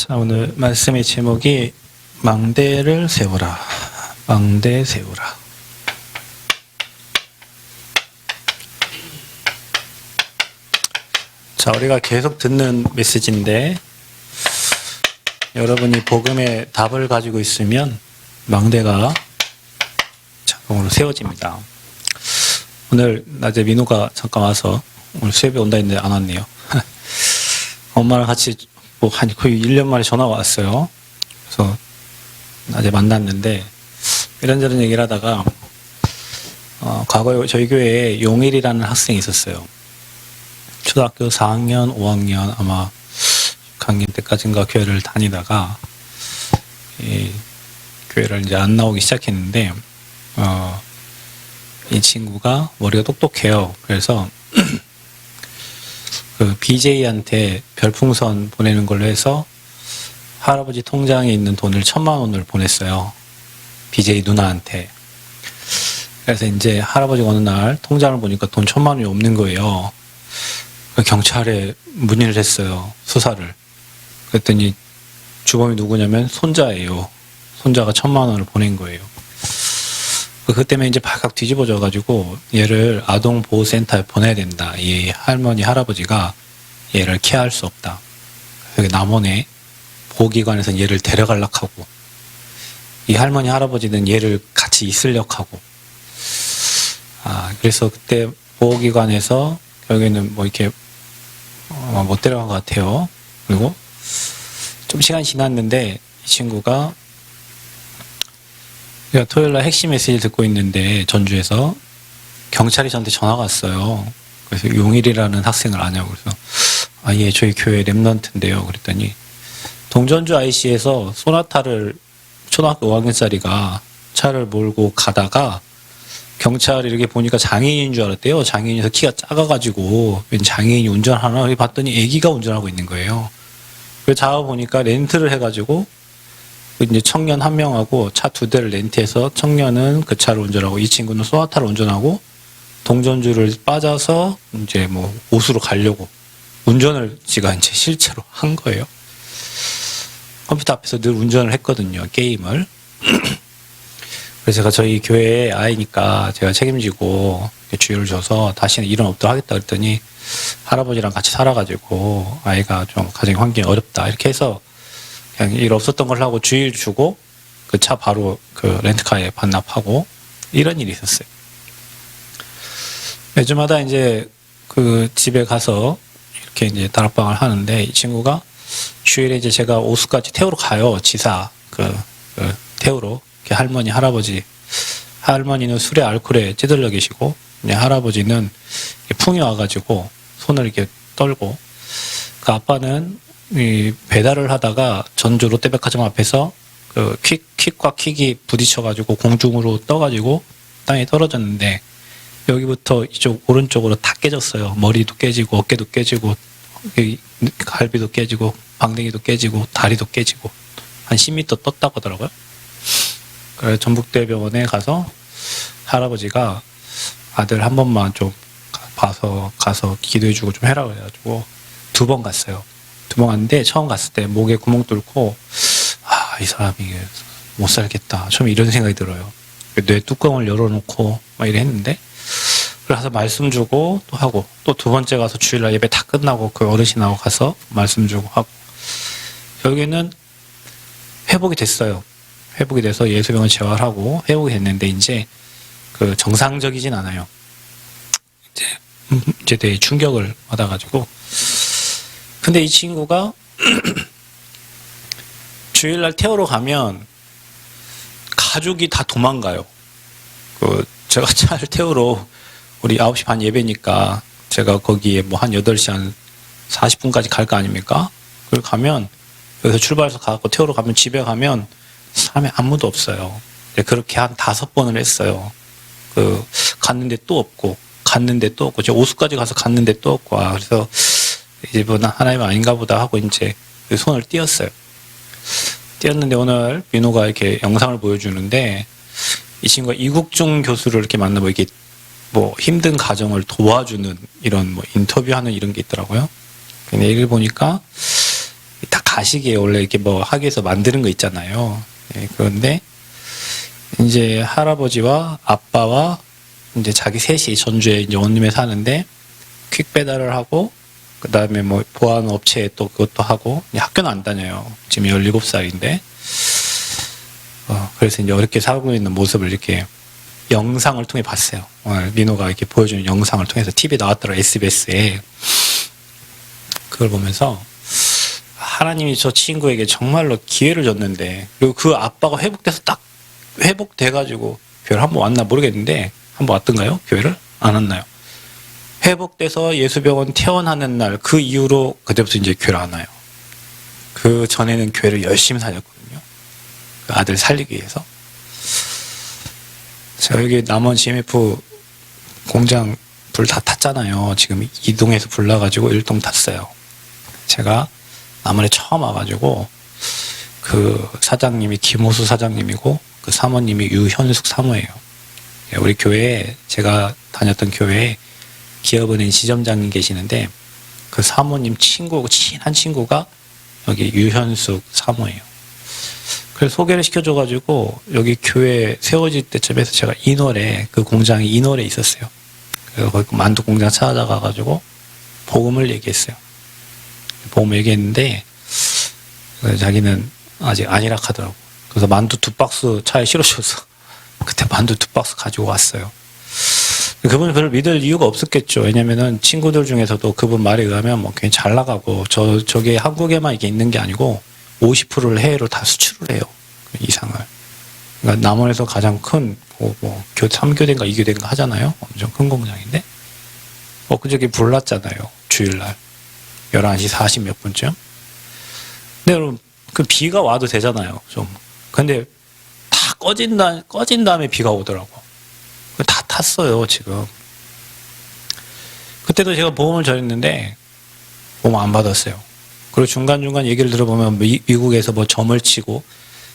자, 오늘 말씀의 제목이 망대를 세우라. 망대 세우라. 자, 우리가 계속 듣는 메시지인데 여러분이 복음의 답을 가지고 있으면 망대가 자동으로 세워집니다. 오늘 낮에 민호가 잠깐 와서 오늘 수협에 온다 했는데 안 왔네요. 엄마랑 같이 한 거의 1년 만에 전화가 왔어요. 그래서 낮에 만났는데 이런저런 얘기를 하다가 과거에 저희 교회에 용일이라는 학생이 있었어요. 초등학교 4학년, 5학년 아마 6학년 때까지인가 교회를 다니다가 이 교회를 이제 안 나오기 시작했는데 이 친구가 머리가 똑똑해요. 그래서 그 BJ한테 별풍선 보내는 걸로 해서 할아버지 통장에 있는 돈을 1,000만 원을 보냈어요. BJ 누나한테. 그래서 이제 할아버지가 어느 날 통장을 보니까 돈 1,000만 원이 없는 거예요. 경찰에 문의를 했어요. 수사를. 그랬더니 주범이 누구냐면 손자예요. 손자가 1,000만 원을 보낸 거예요. 그것 때문에 이제 발칵 뒤집어져가지고 얘를 아동보호센터에 보내야 된다. 이 할머니, 할아버지가 얘를 케어할 수 없다. 여기 남원에 보호기관에서 얘를 데려가려고 하고 이 할머니, 할아버지는 얘를 같이 있으려고 하고 그래서 그때 보호기관에서 결국에는 뭐 이렇게 못 데려간 것 같아요. 그리고 좀 시간이 지났는데 이 친구가 토요일날 핵심 메시지를 듣고 있는데 전주에서 경찰이 저한테 전화가 왔어요. 그래서 용일이라는 학생을 아냐고 그래서 예, 저희 교회 랩런트인데요. 그랬더니 동전주 IC에서 소나타를 초등학교 5학년짜리가 차를 몰고 가다가 경찰이 이렇게 보니까 장애인인 줄 알았대요. 장애인에서 키가 작아가지고 왠 장애인이 운전하나 봤더니 애기가 운전하고 있는 거예요. 그래서 잡아보니까 렌트를 해가지고 이제 청년 한 명하고 차 2대를 렌트해서 청년은 그 차를 운전하고 이 친구는 소나타를 운전하고 동전주를 빠져서 이제 뭐 옷으로 가려고 운전을 지가 이제 실제로 한 거예요. 컴퓨터 앞에서 늘 운전을 했거든요. 게임을. 그래서 제가 저희 교회 아이니까 제가 책임지고 주의를 줘서 다시는 일은 없도록 하겠다 그랬더니 할아버지랑 같이 살아가지고 아이가 좀 가정 환경이 어렵다 이렇게 해서 그냥 일 없었던 걸 하고 주의를 주고 그 차 바로 그 렌트카에 반납하고 이런 일이 있었어요. 매주마다 이제 그 집에 가서 이렇게 이제 다락방을 하는데 이 친구가 주일에 이제 제가 오수까지 태우러 가요. 지사 그 태우러 할머니 할아버지 할머니는 술에 알코올에 찌들려 계시고 이제 할아버지는 풍이 와가지고 손을 이렇게 떨고 그 아빠는 이 배달을 하다가 전주 롯데백화점 앞에서 그 킥과 킥이 부딪혀가지고 공중으로 떠가지고 땅에 떨어졌는데 여기부터 이쪽 오른쪽으로 다 깨졌어요. 머리도 깨지고 어깨도 깨지고 갈비도 깨지고 방댕이도 깨지고 다리도 깨지고 한 10m 떴다고 하더라고요. 그래서 전북대병원에 가서 할아버지가 아들 한 번만 좀 봐서 가서 기도해주고 좀 해라 그래가지고 2번 갔어요. 2번 갔는데 처음 갔을 때 목에 구멍 뚫고 이 사람이 못 살겠다. 처음에 이런 생각이 들어요. 뇌 뚜껑을 열어놓고 막 이래 했는데 그래서 말씀 주고 또 하고 또 2번째 가서 주일날 예배 다 끝나고 그 어르신하고 가서 말씀 주고 하고 결국에는 회복이 됐어요. 회복이 돼서 예수병원 재활하고 회복이 됐는데 이제 그 정상적이진 않아요. 이제 되게 충격을 받아가지고 근데 이 친구가 주일날 태우러 가면 가족이 다 도망가요. 제가 차를 태우러 우리 9시 반 예배니까 제가 거기에 뭐 한 8시 한 40분까지 갈 거 아닙니까? 그걸 가면 여기서 출발해서 가고 태우러 가면 집에 가면 사람이 아무도 없어요. 그렇게 한 5번을 했어요. 갔는데 또 없고 갔는데 또 없고 제가 오수까지 가서 갔는데 또 없고 그래서 이제 뭐 하나님 아닌가 보다 하고 이제 손을 띄었어요. 띄었는데 오늘 민호가 이렇게 영상을 보여주는데 이 친구가 이국중 교수를 이렇게 만나고 이게 뭐 힘든 가정을 도와주는 이런 뭐 인터뷰하는 이런 게 있더라고요. 근데 얘기를 보니까 다 가시기에 원래 이렇게 뭐 학교에서 만드는 거 있잖아요. 예, 그런데 이제 할아버지와 아빠와 이제 자기 셋이 전주에 이제 원룸에 사는데 퀵 배달을 하고 그 다음에 뭐 보안 업체에 또 그것도 하고 학교는 안 다녀요. 지금 17살인데 그래서 이제 어렵게 살고 있는 모습을 이렇게 영상을 통해 봤어요. 오늘 민호가 이렇게 보여주는 영상을 통해서 TV에 나왔더라 SBS에. 그걸 보면서 하나님이 저 친구에게 정말로 기회를 줬는데, 그리고 그 아빠가 회복돼서 딱 회복돼가지고 교회를 한번 왔나 모르겠는데 한번 왔던가요? 교회를? 안 왔나요? 회복돼서 예수병원 퇴원하는 날 그 이후로 그때부터 이제 교회를 안 와요. 그 전에는 교회를 열심히 다녔거든요. 그 아들 살리기 위해서. 제가 여기 남원 GMF 공장 불 다 탔잖아요. 지금 2동에서 불 나가지고 1동 탔어요. 제가 남원에 처음 와가지고 그 사장님이 김호수 사장님이고 그 사모님이 유현숙 사모예요. 우리 교회에, 제가 다녔던 교회에 기업은행 지점장님 계시는데 그 사모님 친구, 친한 친구가 여기 유현숙 사모예요. 그래서 소개를 시켜줘가지고 여기 교회 세워질 때쯤에서 제가 인월에, 그 공장이 인월에 있었어요. 그래서 거기 만두 공장 찾아가가지고 복음을 얘기했어요. 복음을 얘기했는데 자기는 아직 아니라 하더라고. 그래서 만두 2박스 차에 실어줘서 그때 만두 2박스 가지고 왔어요. 그분을 별로 믿을 이유가 없었겠죠. 왜냐면은 친구들 중에서도 그분 말에 의하면 뭐 굉장히 잘 나가고 저게 한국에만 이게 있는 게 아니고 50%를 해외로 다 수출을 해요. 그 이상을. 그러니까 남원에서 가장 큰, 3교대인가 2교대인가 하잖아요. 엄청 큰 공장인데. 그저께 불났잖아요. 주일날. 11시 40 몇 분쯤. 근데 여러분, 그 비가 와도 되잖아요. 좀. 근데 다 꺼진 다음에 비가 오더라고. 다 탔어요, 지금. 그때도 제가 보험을 전했는데, 보험 안 받았어요. 그리고 중간중간 얘기를 들어보면 미국에서 뭐 점을 치고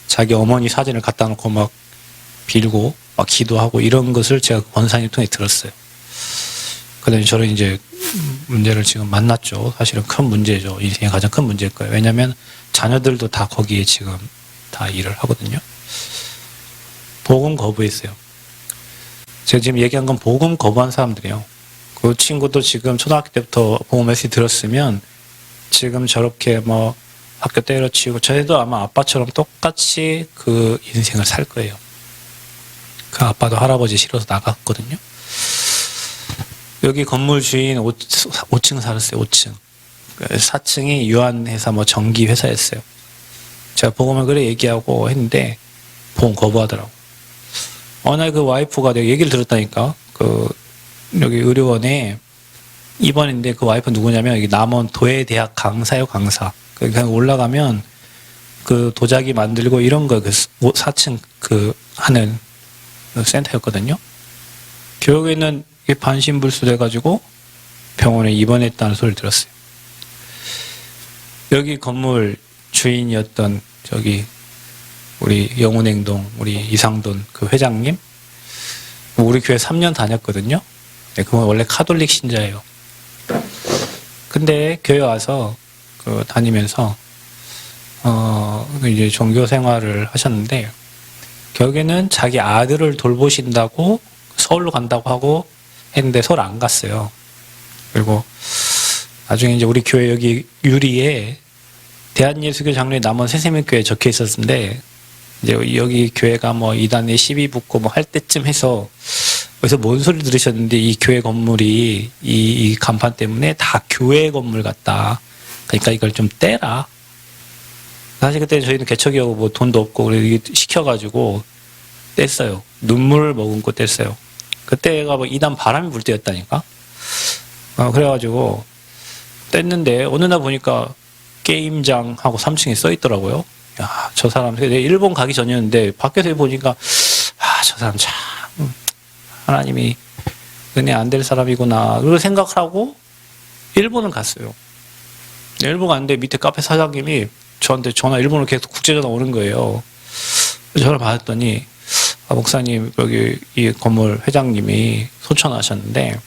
자기 어머니 사진을 갖다 놓고 막 빌고 막 기도하고 이런 것을 제가 권사님 통해 들었어요. 그다음에 저는 이제 문제를 지금 만났죠. 사실은 큰 문제죠. 인생의 가장 큰 문제일 거예요. 왜냐하면 자녀들도 다 거기에 지금 다 일을 하거든요. 복음 거부했어요. 제가 지금 얘기한 건 복음 거부한 사람들이에요. 그 친구도 지금 초등학교 때부터 복음 메시지 들었으면 지금 저렇게 뭐 학교 때려치우고 저희도 아마 아빠처럼 똑같이 그 인생을 살 거예요. 그 아빠도 할아버지 싫어서 나갔거든요. 여기 건물 주인 5층 살았어요. 5층. 4층이 유한회사 뭐 전기 회사였어요. 제가 복음을 그래 얘기하고 했는데 복음 거부하더라고. 어느 날 그 와이프가 내가 얘기를 들었다니까. 그 여기 의료원에 입원인데 그 와이프 누구냐면 여기 남원 도예대학 강사요, 강사. 그냥 올라가면 그 도자기 만들고 이런 거 그 4층 그 하는 센터였거든요. 결국에는 반신불수 돼가지고 병원에 입원했다는 소리를 들었어요. 여기 건물 주인이었던 저기 우리 영운행동 우리 이상돈 그 회장님, 우리 교회 3년 다녔거든요. 네, 그건 원래 카톨릭 신자예요. 근데 교회 와서 그 다니면서 이제 종교 생활을 하셨는데 결국에는 자기 아들을 돌보신다고 서울로 간다고 하고 했는데 서울 안 갔어요. 그리고 나중에 이제 우리 교회 여기 유리에 대한예수교 장로회 남원 새세민교회 적혀 있었는데 이제 여기 교회가 뭐 이단에 시비 붙고 뭐 할 때쯤 해서 그래서 뭔 소리 들으셨는데 이 교회 건물이 이 간판 때문에 다 교회 건물 같다. 그러니까 이걸 좀 떼라. 사실 그때 저희는 개척이하고 뭐 돈도 없고 그래서 시켜가지고 뗐어요. 눈물을 머금고 뗐어요. 그때가 뭐 이단 바람이 불 때였다니까. 그래가지고 뗐는데 어느 날 보니까 게임장하고 3층에 써 있더라고요. 야, 저 사람 내가 일본 가기 전이었는데 밖에서 보니까 저 사람 참 하나님이 은혜 안 될 사람이구나 그런 생각을 하고 일본을 갔어요. 일본 갔는데 밑에 카페 사장님이 저한테 일본으로 계속 국제전화 오는 거예요. 전화를 받았더니 목사님 여기 이 건물 회장님이 소천하셨는데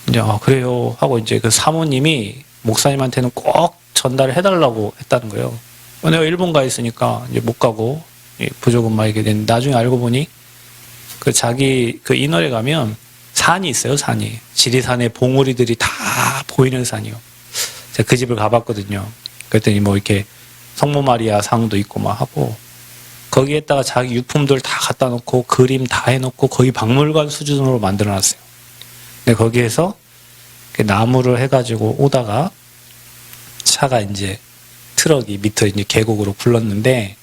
이제 그래요 하고 이제 그 사모님이 목사님한테는 꼭 전달을 해달라고 했다는 거예요. 내가 일본 가 있으니까 이제 못 가고 부족은 막 이게 됐는데 나중에 알고 보니 그 자기 그 인월에 가면 산이 있어요. 산이 지리산에 봉우리들이 다 보이는 산이요. 제가 그 집을 가봤거든요. 그랬더니 뭐 이렇게 성모 마리아 상도 있고 막 하고 거기에다가 자기 유품들 다 갖다 놓고 그림 다 해놓고 거의 박물관 수준으로 만들어놨어요. 근데 거기에서 나무를 해가지고 오다가 차가 이제 트럭이 밑에 이제 계곡으로 굴렀는데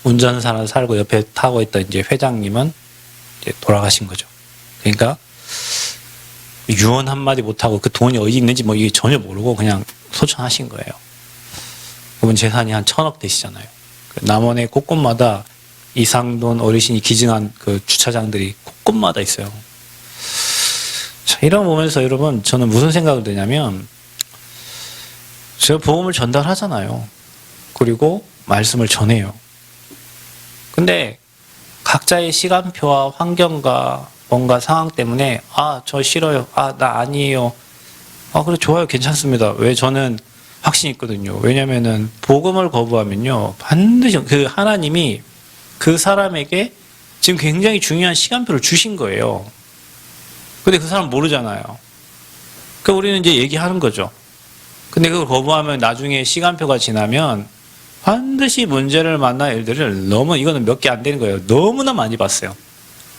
운전사는 살고 옆에 타고 있던 이제 회장님은 이제 돌아가신 거죠. 그러니까 유언 한마디 못하고 그 돈이 어디 있는지 뭐 이게 전혀 모르고 그냥 소천하신 거예요. 그분 재산이 한 1,000억 되시잖아요. 남원의 곳곳마다 이상돈 어르신이 기증한 그 주차장들이 곳곳마다 있어요. 자, 이런 거 보면서 여러분 저는 무슨 생각을 드냐면 제가 복음을 전달하잖아요. 그리고 말씀을 전해요. 근데 각자의 시간표와 환경과 뭔가 상황 때문에 저 싫어요. 나 아니에요. 그래 좋아요. 괜찮습니다. 왜 저는 확신이 있거든요. 왜냐면은 복음을 거부하면요. 반드시 그 하나님이 그 사람에게 지금 굉장히 중요한 시간표를 주신 거예요. 근데 그 사람 모르잖아요. 그러니까 우리는 이제 얘기하는 거죠. 근데 그걸 거부하면 나중에 시간표가 지나면 반드시 문제를 만나 일들을 이거는 몇 개 안 되는 거예요. 너무나 많이 봤어요.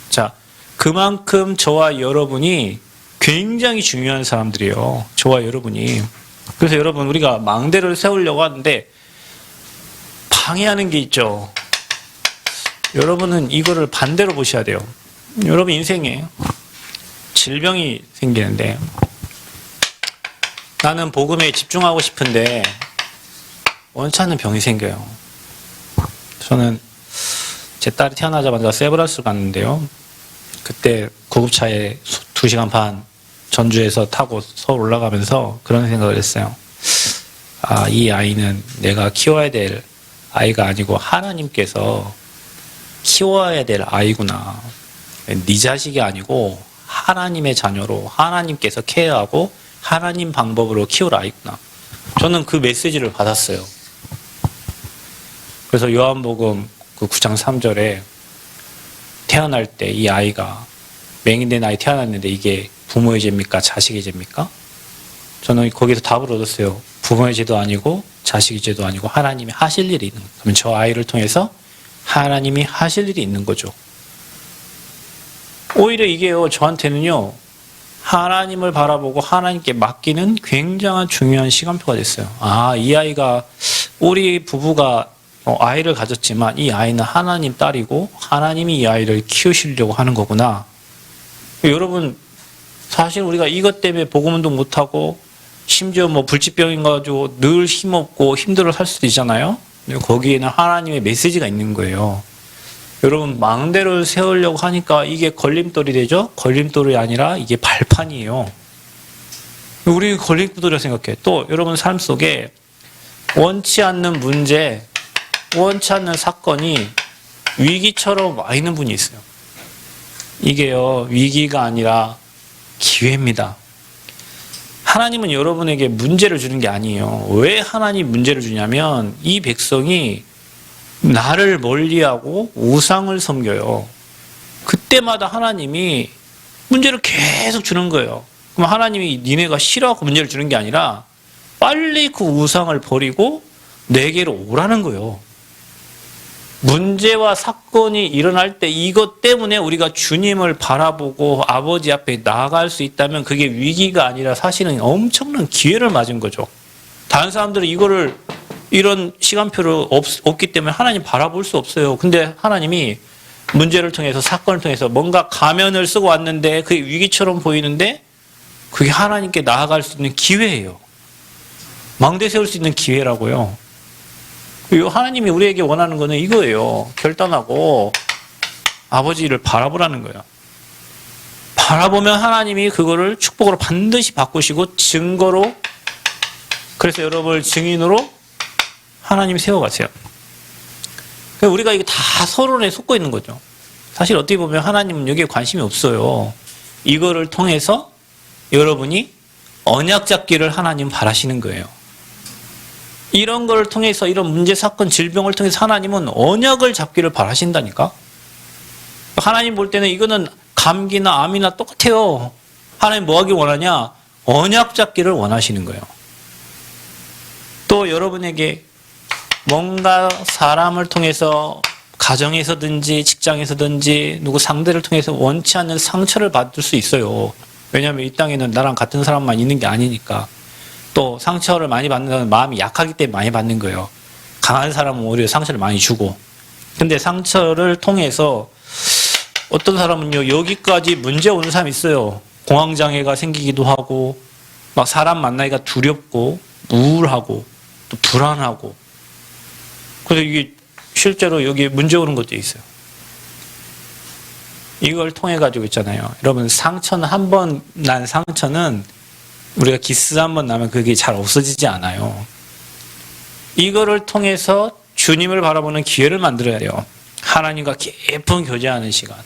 자, 그만큼 저와 여러분이 굉장히 중요한 사람들이에요. 저와 여러분이. 그래서 여러분 우리가 망대를 세우려고 하는데 방해하는 게 있죠. 여러분은 이거를 반대로 보셔야 돼요. 여러분 인생에 질병이 생기는데 나는 복음에 집중하고 싶은데 원치 않는 병이 생겨요. 저는 제 딸이 태어나자마자 세브란스를 갔는데요. 그때 구급차에 2시간 반 전주에서 타고 서울 올라가면서 그런 생각을 했어요. 이 아이는 내가 키워야 될 아이가 아니고 하나님께서 키워야 될 아이구나. 네 자식이 아니고 하나님의 자녀로 하나님께서 케어하고 하나님 방법으로 키울 아이구나. 저는 그 메시지를 받았어요. 그래서 요한복음 그 9장 3절에 태어날 때 이 아이가 맹인된 아이 태어났는데 이게 부모의 죄입니까? 자식의 죄입니까? 저는 거기서 답을 얻었어요. 부모의 죄도 아니고 자식의 죄도 아니고 하나님이 하실 일이 있는 거예요. 그러면 저 아이를 통해서 하나님이 하실 일이 있는 거죠. 오히려 이게요, 저한테는요, 하나님을 바라보고 하나님께 맡기는 굉장한 중요한 시간표가 됐어요. 이 아이가, 우리 부부가 아이를 가졌지만 이 아이는 하나님 딸이고 하나님이 이 아이를 키우시려고 하는 거구나. 여러분, 사실 우리가 이것 때문에 복음운동 못하고 심지어 뭐 불치병인 가지고 늘 힘없고 힘들어 살 수도 있잖아요. 거기에는 하나님의 메시지가 있는 거예요. 여러분, 망대를 세우려고 하니까 이게 걸림돌이 되죠? 걸림돌이 아니라 이게 발판이에요. 우리 걸림돌이라고 생각해. 또 여러분 삶 속에 원치 않는 문제, 원치 않는 사건이 위기처럼 와 있는 분이 있어요. 이게요, 위기가 아니라 기회입니다. 하나님은 여러분에게 문제를 주는 게 아니에요. 왜 하나님 문제를 주냐면 이 백성이 나를 멀리하고 우상을 섬겨요. 그때마다 하나님이 문제를 계속 주는 거예요. 그럼 하나님이 니네가 싫어하고 문제를 주는 게 아니라 빨리 그 우상을 버리고 내게로 오라는 거예요. 문제와 사건이 일어날 때 이것 때문에 우리가 주님을 바라보고 아버지 앞에 나아갈 수 있다면 그게 위기가 아니라 사실은 엄청난 기회를 맞은 거죠. 다른 사람들은 이런 시간표를 없기 때문에 하나님 바라볼 수 없어요. 근데 하나님이 문제를 통해서 사건을 통해서 뭔가 가면을 쓰고 왔는데 그게 위기처럼 보이는데 그게 하나님께 나아갈 수 있는 기회예요. 망대 세울 수 있는 기회라고요. 하나님이 우리에게 원하는 거는 이거예요. 결단하고 아버지를 바라보라는 거예요. 바라보면 하나님이 그거를 축복으로 반드시 바꾸시고 증거로, 그래서 여러분을 증인으로 하나님이 세워가세요. 우리가 이게 다 서론에 속고 있는 거죠. 사실 어떻게 보면 하나님은 여기에 관심이 없어요. 이거를 통해서 여러분이 언약 잡기를 하나님 바라시는 거예요. 이런 걸 통해서 이런 문제, 사건, 질병을 통해서 하나님은 언약을 잡기를 바라신다니까. 하나님 볼 때는 이거는 감기나 암이나 똑같아요. 하나님 뭐 하길 원하냐? 언약 잡기를 원하시는 거예요. 또 여러분에게 뭔가 사람을 통해서 가정에서든지 직장에서든지 누구 상대를 통해서 원치 않는 상처를 받을 수 있어요. 왜냐하면 이 땅에는 나랑 같은 사람만 있는 게 아니니까. 또 상처를 많이 받는 사람은 마음이 약하기 때문에 많이 받는 거예요. 강한 사람은 오히려 상처를 많이 주고. 근데 상처를 통해서 어떤 사람은요, 여기까지 문제 오는 사람이 있어요. 공황장애가 생기기도 하고, 막 사람 만나기가 두렵고, 우울하고, 또 불안하고. 그래서 이게 실제로 여기 문제 오는 것도 있어요. 이걸 통해 가지고 있잖아요. 여러분, 상처는 한 번 난 상처는 우리가 기스 한 번 나면 그게 잘 없어지지 않아요. 이거를 통해서 주님을 바라보는 기회를 만들어야 돼요. 하나님과 깊은 교제하는 시간.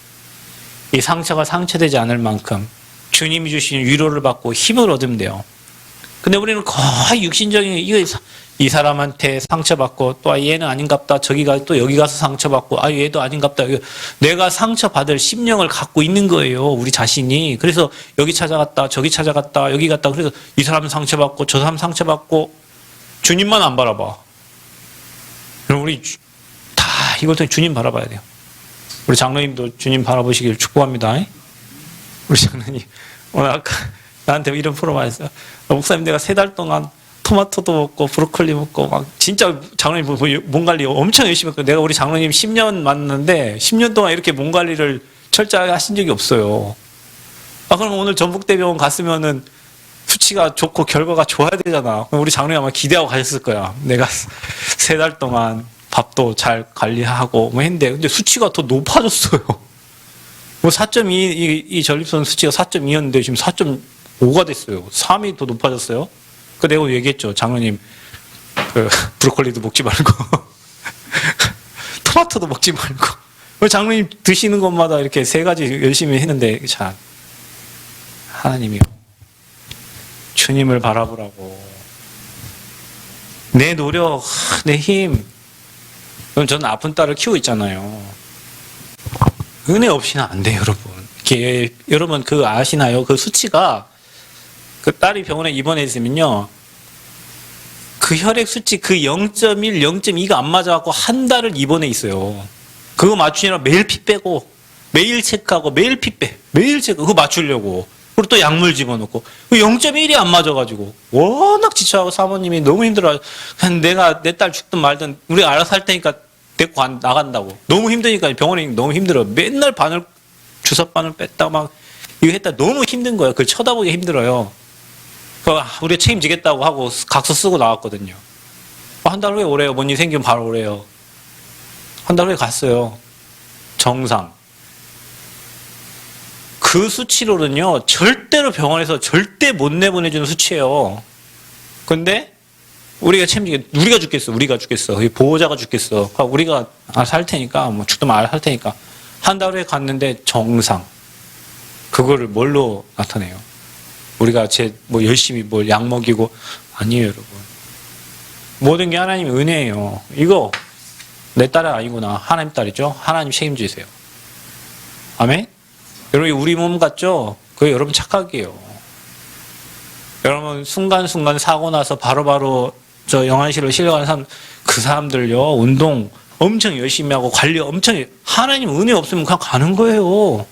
이 상처가 상처되지 않을 만큼 주님이 주시는 위로를 받고 힘을 얻으면 돼요. 근데 우리는 거의 육신적인 이 사람한테 상처받고 또 얘는 아닌갑다. 또 여기 가서 상처받고 얘도 아닌갑다. 내가 상처받을 심령을 갖고 있는 거예요. 우리 자신이. 그래서 여기 찾아갔다. 저기 찾아갔다. 여기 갔다. 그래서 이 사람은 상처받고 저 사람 상처받고 주님만 안 바라봐. 그럼 우리 다 이걸 통해 주님 바라봐야 돼요. 우리 장로님도 주님 바라보시길 축복합니다. 우리 장로님 오늘 아까 나한테 이런 프로만 했어요. 목사님 내가 3달 동안 토마토도 먹고 브로콜리 먹고 막 진짜 장로님 몸 관리 엄청 열심히 했고 내가 우리 장로님 10년 만났는데 10년 동안 이렇게 몸 관리를 철저하게 하신 적이 없어요. 그럼 오늘 전북대병원 갔으면은 수치가 좋고 결과가 좋아야 되잖아. 그럼 우리 장로님 아마 기대하고 가셨을 거야. 내가 3달 동안 밥도 잘 관리하고 뭐 했는데 근데 수치가 더 높아졌어요. 뭐 4.2 이 전립선 수치가 4.2였는데 지금 4.5가 됐어요. 3이 더 높아졌어요. 내가 얘기했죠. 장로님 브로콜리도 먹지 말고 토마토도 먹지 말고 장로님 드시는 것마다 이렇게 3가지 열심히 했는데 자 하나님이요. 주님을 바라보라고. 내 노력, 내 힘. 그럼 저는 아픈 딸을 키우고 있잖아요. 은혜 없이는 안 돼요, 여러분. 여러분 아시나요? 그 수치가 그 딸이 병원에 입원했으면요. 그 혈액 수치 0.1, 0.2가 안 맞아갖고 한 달을 입원해 있어요. 그거 맞추느라 매일 피 빼고 매일 체크하고 매일 피 빼. 매일 체크 그거 맞추려고. 그리고 또 약물 집어넣고 0.1이 안 맞아가지고 워낙 지쳐하고 사모님이 너무 힘들어요. 내가 내 딸 죽든 말든 우리가 알아서 할 테니까 데리고 나간다고. 너무 힘드니까 병원에 너무 힘들어. 맨날 주사바늘 뺐다 막 이거 했다 너무 힘든 거예요. 그걸 쳐다보기 힘들어요. 우리가 책임지겠다고 하고 각서 쓰고 나왔거든요. 한 달 후에 오래요. 뭔 일 생기면 바로 오래요. 한 달 후에 갔어요. 정상. 그 수치로는요, 절대로 병원에서 절대 못 내보내주는 수치예요. 근데 우리가 우리가 죽겠어. 보호자가 죽겠어. 우리가 알아서 할 테니까, 뭐 죽든 알아서 할 테니까. 한 달 후에 갔는데 정상. 그거를 뭘로 나타내요? 우리가 열심히 약 먹이고, 아니에요, 여러분. 모든 게 하나님의 은혜예요. 이거, 내 딸은 아니구나. 하나님 딸이죠? 하나님 책임지세요. 아멘? 여러분, 우리 몸 같죠? 그게 여러분 착각이에요. 여러분, 순간순간 사고 나서 바로바로 저 영안실로 실려가는 사람, 그 사람들요, 운동 엄청 열심히 하고 관리 하나님 은혜 없으면 그냥 가는 거예요.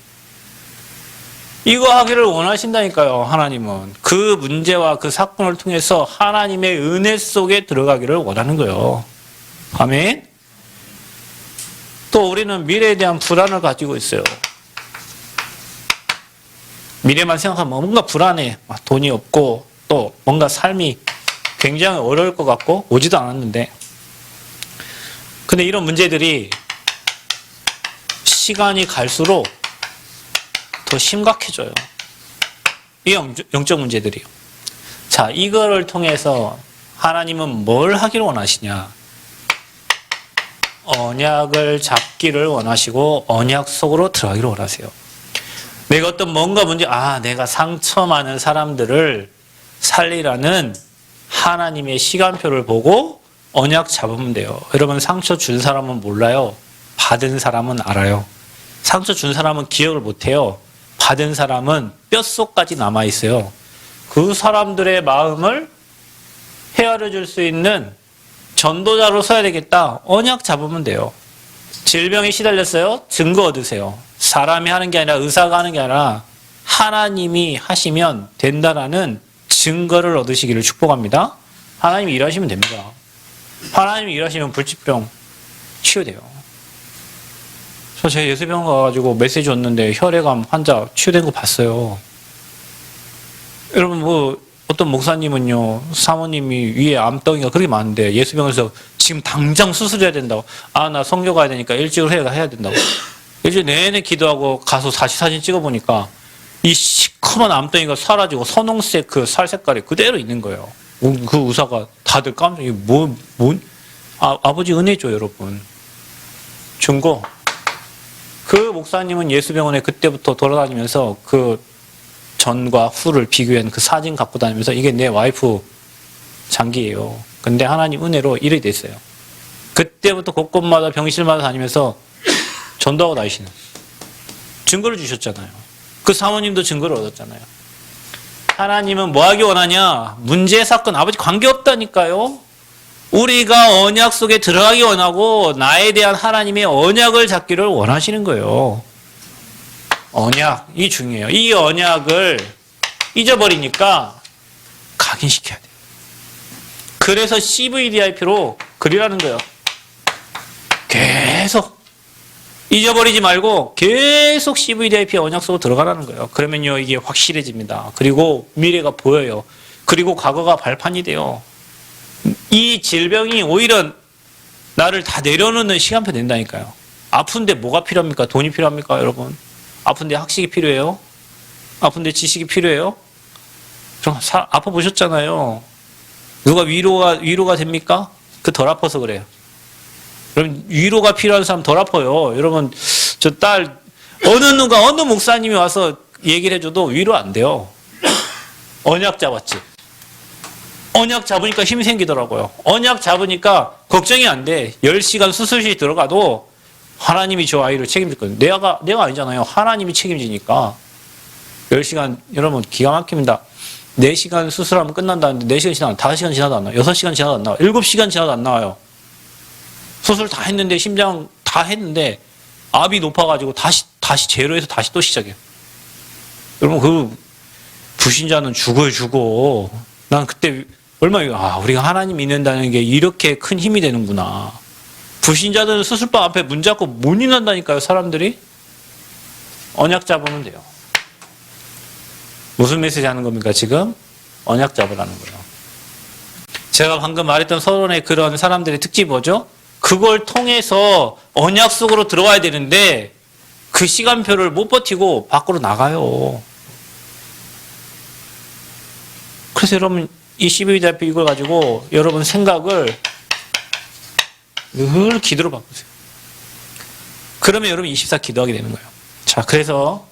이거 하기를 원하신다니까요, 하나님은. 그 문제와 그 사건을 통해서 하나님의 은혜 속에 들어가기를 원하는 거예요. 아멘? 또 우리는 미래에 대한 불안을 가지고 있어요. 미래만 생각하면 뭔가 불안해. 돈이 없고 또 뭔가 삶이 굉장히 어려울 것 같고 오지도 않았는데. 근데 이런 문제들이 시간이 갈수록 더 심각해져요. 이 영적 문제들이요. 자, 이거를 통해서 하나님은 뭘 하기를 원하시냐? 언약을 잡기를 원하시고 언약 속으로 들어가기를 원하세요. 내가 어떤 뭔가 문제, 내가 상처 많은 사람들을 살리라는 하나님의 시간표를 보고 언약 잡으면 돼요. 여러분 상처 준 사람은 몰라요. 받은 사람은 알아요. 상처 준 사람은 기억을 못해요. 받은 사람은 뼛속까지 남아있어요. 그 사람들의 마음을 헤아려 줄 수 있는 전도자로 서야 되겠다. 언약 잡으면 돼요. 질병에 시달렸어요? 증거 얻으세요. 사람이 하는 게 아니라 의사가 하는 게 아니라 하나님이 하시면 된다라는 증거를 얻으시기를 축복합니다. 하나님이 일하시면 됩니다. 하나님이 일하시면 불치병 치유돼요. 저 제가 예수병원 가가지고 메시지 줬는데 혈액암 환자 치유된 거 봤어요. 여러분 뭐 어떤 목사님은요, 사모님이 위에 암덩이가 그렇게 많은데 예수병원에서 지금 당장 수술해야 된다고. 아, 나 성교 가야 되니까 일주일 후에 해야 된다고. 일주일 내내 기도하고 가서 다시 사진 찍어보니까 이 시커먼 암덩이가 사라지고 선홍색 그 살 색깔이 그대로 있는 거예요. 그 의사가 다들 깜짝이야. 아버지 은혜 줘, 여러분. 중고. 그 목사님은 예수병원에 그때부터 돌아다니면서 그 전과 후를 비교한 그 사진 갖고 다니면서 이게 내 와이프 장기예요. 근데 하나님 은혜로 일이 됐어요. 그때부터 곳곳마다 병실마다 다니면서 전도하고 다니시는. 증거를 주셨잖아요. 그 사모님도 증거를 얻었잖아요. 하나님은 뭐 하기 원하냐? 문제, 사건, 아버지 관계없다니까요. 우리가 언약 속에 들어가기 원하고 나에 대한 하나님의 언약을 잡기를 원하시는 거예요. 언약이 중요해요. 이 언약을 잊어버리니까 각인시켜야 돼요. 그래서 CVDIP로 그리라는 거예요. 계속 잊어버리지 말고 계속 CVDIP 언약 속으로 들어가라는 거예요. 그러면요 이게 확실해집니다. 그리고 미래가 보여요. 그리고 과거가 발판이 돼요. 이 질병이 오히려 나를 다 내려놓는 시간표 된다니까요. 아픈데 뭐가 필요합니까? 돈이 필요합니까, 여러분? 아픈데 학식이 필요해요? 아픈데 지식이 필요해요? 좀 아파 보셨잖아요. 누가 위로가 됩니까? 그 덜 아파서 그래요. 여러분 위로가 필요한 사람 덜 아파요. 여러분 저 딸 어느 목사님이 와서 얘기를 해줘도 위로 안 돼요. 언약 잡았지. 언약 잡으니까 힘이 생기더라고요. 언약 잡으니까 걱정이 안 돼. 10시간 수술실 들어가도 하나님이 저 아이를 책임질 거예요. 내가 아니잖아요. 하나님이 책임지니까. 10시간, 여러분, 기가 막힙니다. 4시간 수술하면 끝난다는데 4시간 지나도 5시간 지나도 안 나와요. 6시간 지나도 안 나와요. 7시간 지나도 안 나와요. 수술 다 했는데, 심장 다 했는데, 압이 높아가지고 다시 제로에서 다시 또 시작해요. 여러분, 그, 불신자는 죽어. 난 그때 얼마나, 우리가 하나님 믿는다는 게 이렇게 큰 힘이 되는구나. 불신자들은 수술방 앞에 문 잡고 못 일어난다니까요, 사람들이. 언약 잡으면 돼요. 무슨 메시지 하는 겁니까, 지금? 언약 잡으라는 거예요. 제가 방금 말했던 서론의 그런 사람들의 특징이 뭐죠? 그걸 통해서 언약 속으로 들어와야 되는데 그 시간표를 못 버티고 밖으로 나가요. 그래서 여러분, 이 CVDIP 이걸 가지고 여러분 생각을 늘 기도로 바꾸세요. 그러면 여러분 24 기도하게 되는 거예요. 자, 그래서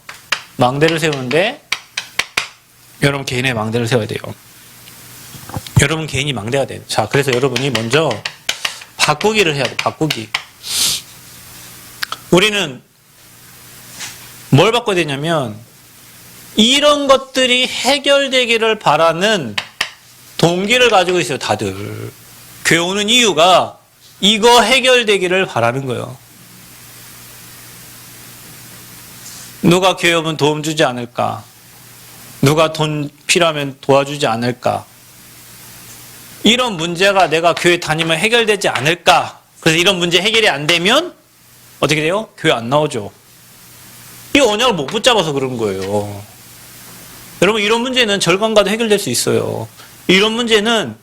망대를 세우는데 여러분 개인의 망대를 세워야 돼요. 여러분 개인이 망대가 돼요. 자, 그래서 여러분이 먼저 바꾸기를 해야 돼요. 바꾸기. 우리는 뭘 바꿔야 되냐면 이런 것들이 해결되기를 바라는 동기를 가지고 있어요. 다들. 교회 오는 이유가 이거 해결되기를 바라는 거예요. 누가 교회 오면 도움 주지 않을까? 누가 돈 필요하면 도와주지 않을까? 이런 문제가 내가 교회 다니면 해결되지 않을까? 그래서 이런 문제 해결이 안 되면 어떻게 돼요? 교회 안 나오죠. 이 언약을 못 붙잡아서 그런 거예요. 여러분 이런 문제는 절간가도 해결될 수 있어요. 이런 문제는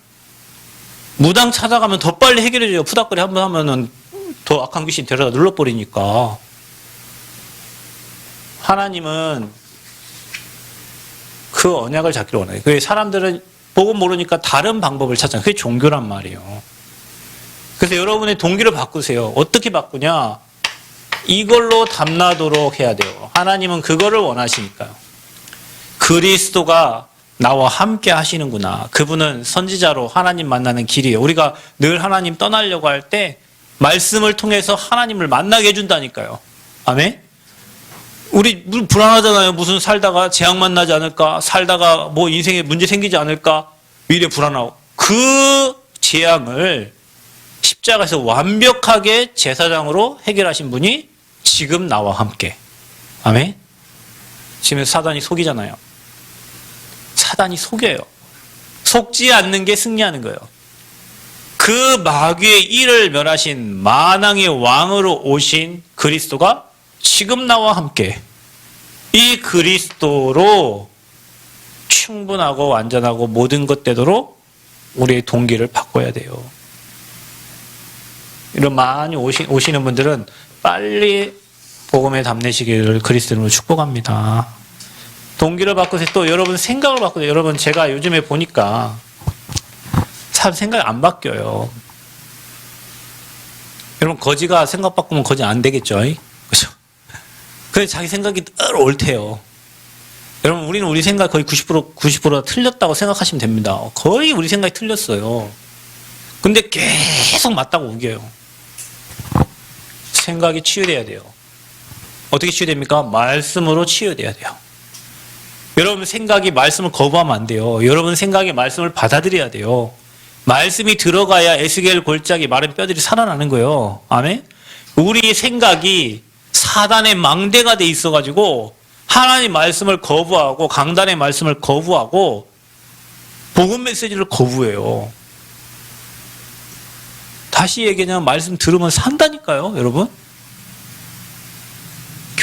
무당 찾아가면 더 빨리 해결해줘요. 푸닥거리 한번 하면은 더 악한 귀신 데려다 눌러버리니까. 하나님은 그 언약을 잡기를 원해요. 그 사람들은 보고 모르니까 다른 방법을 찾잖아요. 그게 종교란 말이에요. 그래서 여러분의 동기를 바꾸세요. 어떻게 바꾸냐? 이걸로 담나도록 해야 돼요. 하나님은 그거를 원하시니까요. 그리스도가 나와 함께 하시는구나. 그분은 선지자로 하나님 만나는 길이에요. 우리가 늘 하나님 떠나려고 할 때 말씀을 통해서 하나님을 만나게 해준다니까요. 아멘? 우리 불안하잖아요. 무슨 살다가 재앙 만나지 않을까? 살다가 뭐 인생에 문제 생기지 않을까? 미래 불안하고. 그 재앙을 십자가에서 완벽하게 제사장으로 해결하신 분이 지금 나와 함께. 아멘? 지금 사단이 속이잖아요. 사단이 속여요. 속지 않는 게 승리하는 거예요. 그 마귀의 일을 멸하신 만왕의 왕으로 오신 그리스도가 지금 나와 함께 이 그리스도로 충분하고 완전하고 모든 것 되도록 우리의 동기를 바꿔야 돼요. 이런 많이 오시는 분들은 빨리 복음에 답내시기를 그리스도로 축복합니다. 동기를 바꾸세요. 또 여러분 생각을 바꾸세요. 여러분 제가 요즘에 보니까 참 생각이 안 바뀌어요. 여러분 거지가 생각 바꾸면 거지 안 되겠죠? 그렇죠? 그래서 자기 생각이 늘 옳대요. 여러분 우리는 우리 생각 거의 90%가 틀렸다고 생각하시면 됩니다. 거의 우리 생각이 틀렸어요. 근데 계속 맞다고 우겨요. 생각이 치유돼야 돼요. 어떻게 치유됩니까? 말씀으로 치유돼야 돼요. 여러분 생각이 말씀을 거부하면 안 돼요. 여러분 생각이 말씀을 받아들여야 돼요. 말씀이 들어가야 에스겔 골짜기 마른 뼈들이 살아나는 거예요. 아멘? 우리 생각이 사단의 망대가 돼 있어가지고 하나님 말씀을 거부하고 강단의 말씀을 거부하고 복음 메시지를 거부해요. 다시 얘기하면 말씀 들으면 산다니까요, 여러분.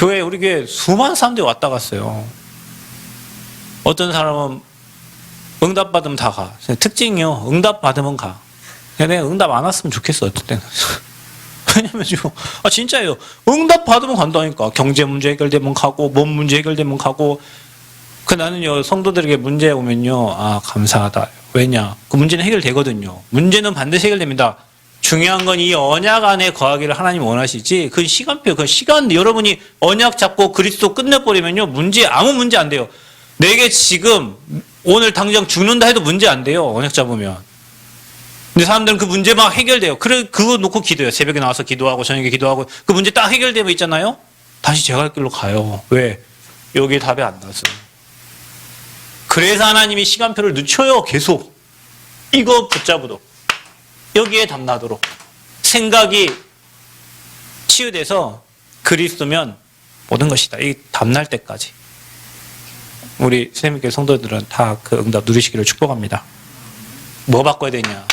우리 교회 수많은 사람들이 왔다 갔어요. 어떤 사람은 응답 받으면 다 가. 특징이요. 응답 받으면 가. 내가 응답 안 왔으면 좋겠어, 어떨 때는. 왜냐면 지금, 진짜예요. 응답 받으면 간다니까. 경제 문제 해결되면 가고, 몸 문제 해결되면 가고. 나는요, 성도들에게 문제 오면요, 감사하다. 왜냐? 그 문제는 해결되거든요. 문제는 반드시 해결됩니다. 중요한 건 이 언약 안에 거하기를 하나님 원하시지, 그 시간표, 그 시간, 여러분이 언약 잡고 그리스도 끝내버리면요, 아무 문제 안 돼요. 내게 지금, 오늘 당장 죽는다 해도 문제 안 돼요. 언약 잡으면. 근데 사람들은 그 문제 막 해결돼요. 그거 놓고 기도해요. 새벽에 나와서 기도하고, 저녁에 기도하고, 그 문제 딱 해결되면 있잖아요? 다시 제 갈 길로 가요. 왜? 여기에 답이 안 나서. 그래서 하나님이 시간표를 늦춰요. 계속. 이거 붙잡으도록. 여기에 답 나도록. 생각이 치유돼서 그리스도면 모든 것이다. 이 답 날 때까지. 우리 선생님께 성도들은 다 그 응답 누리시기를 축복합니다. 뭐 바꿔야 되냐?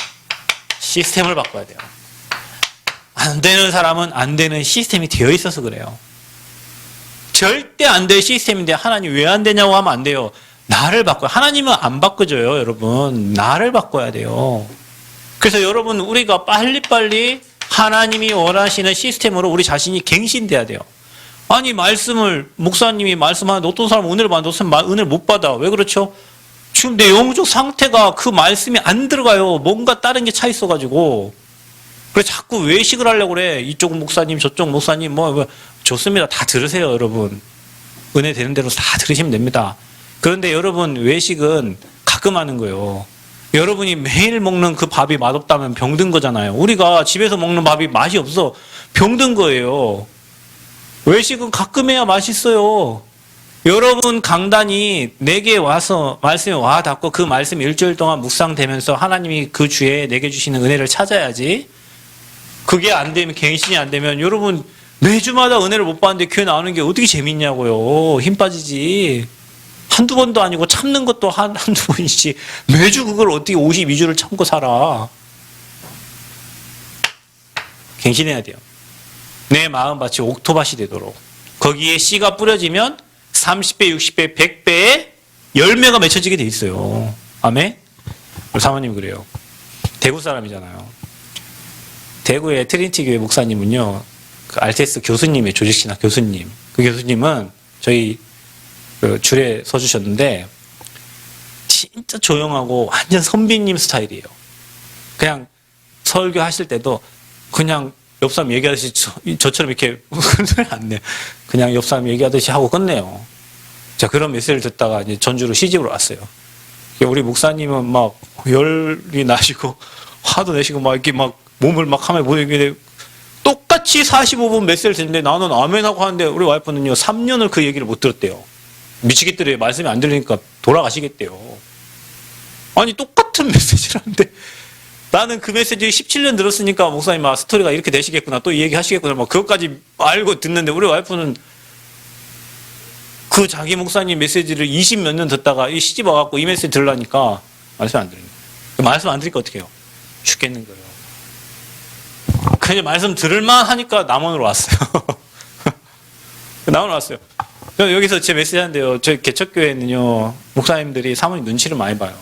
시스템을 바꿔야 돼요. 안 되는 사람은 안 되는 시스템이 되어 있어서 그래요. 절대 안 될 시스템인데 하나님 왜 안 되냐고 하면 안 돼요. 나를 바꿔요. 하나님은 안 바꿔줘요, 여러분. 나를 바꿔야 돼요. 그래서 여러분 우리가 빨리빨리 하나님이 원하시는 시스템으로 우리 자신이 갱신돼야 돼요. 아니 말씀을 목사님이 말씀하는데 어떤 사람은 은혜를 받는데 어떤 사람은 은혜를 못 받아. 왜 그렇죠? 지금 내 영적 상태가 그 말씀이 안 들어가요. 뭔가 다른 게 차 있어가지고. 그래서 자꾸 외식을 하려고 그래. 이쪽 목사님 저쪽 목사님 뭐 좋습니다. 다 들으세요 여러분. 은혜 되는 대로 다 들으시면 됩니다. 그런데 여러분 외식은 가끔 하는 거예요. 여러분이 매일 먹는 그 밥이 맛없다면 병든 거잖아요. 우리가 집에서 먹는 밥이 맛이 없어 병든 거예요. 외식은 가끔 해야 맛있어요. 여러분 강단이 내게 와서 말씀에 와 닿고 그 말씀 일주일 동안 묵상되면서 하나님이 그 주에 내게 주시는 은혜를 찾아야지. 그게 안 되면 갱신이 안 되면 여러분 매주마다 은혜를 못 받는데 교회 나오는 게 어떻게 재밌냐고요. 힘 빠지지. 한두 번도 아니고 참는 것도 한두 번이지. 매주 그걸 어떻게 52주를 참고 살아. 갱신해야 돼요. 내 마음밭이 옥토밭이 되도록. 거기에 씨가 뿌려지면 30배, 60배, 100배의 열매가 맺혀지게 돼 있어요. 아멘? 우리 사모님 그래요. 대구 사람이잖아요. 대구의 트리니티 교회 목사님은요. 그 알테스 교수님의 조직신학 교수님. 그 교수님은 저희 그 줄에 서주셨는데 진짜 조용하고 완전 선비님 스타일이에요. 그냥 설교하실 때도 그냥 옆 사람 얘기하듯이 저처럼 이렇게 안 내. 그냥 옆 사람 얘기하듯이 하고 끝내요. 자, 그런 메시지를 듣다가 이제 전주로 시집으로 왔어요. 우리 목사님은 막 열이 나시고 화도 내시고 막 이렇게 막 몸을 막 하면 보이게 똑같이 45분 메시지를 듣는데 나는 아멘하고 하는데 우리 와이프는요 3년을 그 얘기를 못 들었대요. 미치겠더래요. 말씀이 안 들리니까 돌아가시겠대요. 아니 똑같은 메시지를 하는데 나는 그 메시지 17년 들었으니까 목사님 스토리가 이렇게 되시겠구나 또 이 얘기 하시겠구나 막 그것까지 알고 듣는데 우리 와이프는 그 자기 목사님 메시지를 20 몇 년 듣다가 이 시집 와갖고 이 메시지 들으려니까 말씀 안 들으니까 말씀 안 들으니까 어떻게 해요? 죽겠는 거예요. 그냥 말씀 들을만 하니까 남원으로 왔어요. 남원으로 왔어요. 여기서 제 메시지 하는데요. 저희 개척교회는요 목사님들이 사모님 눈치를 많이 봐요.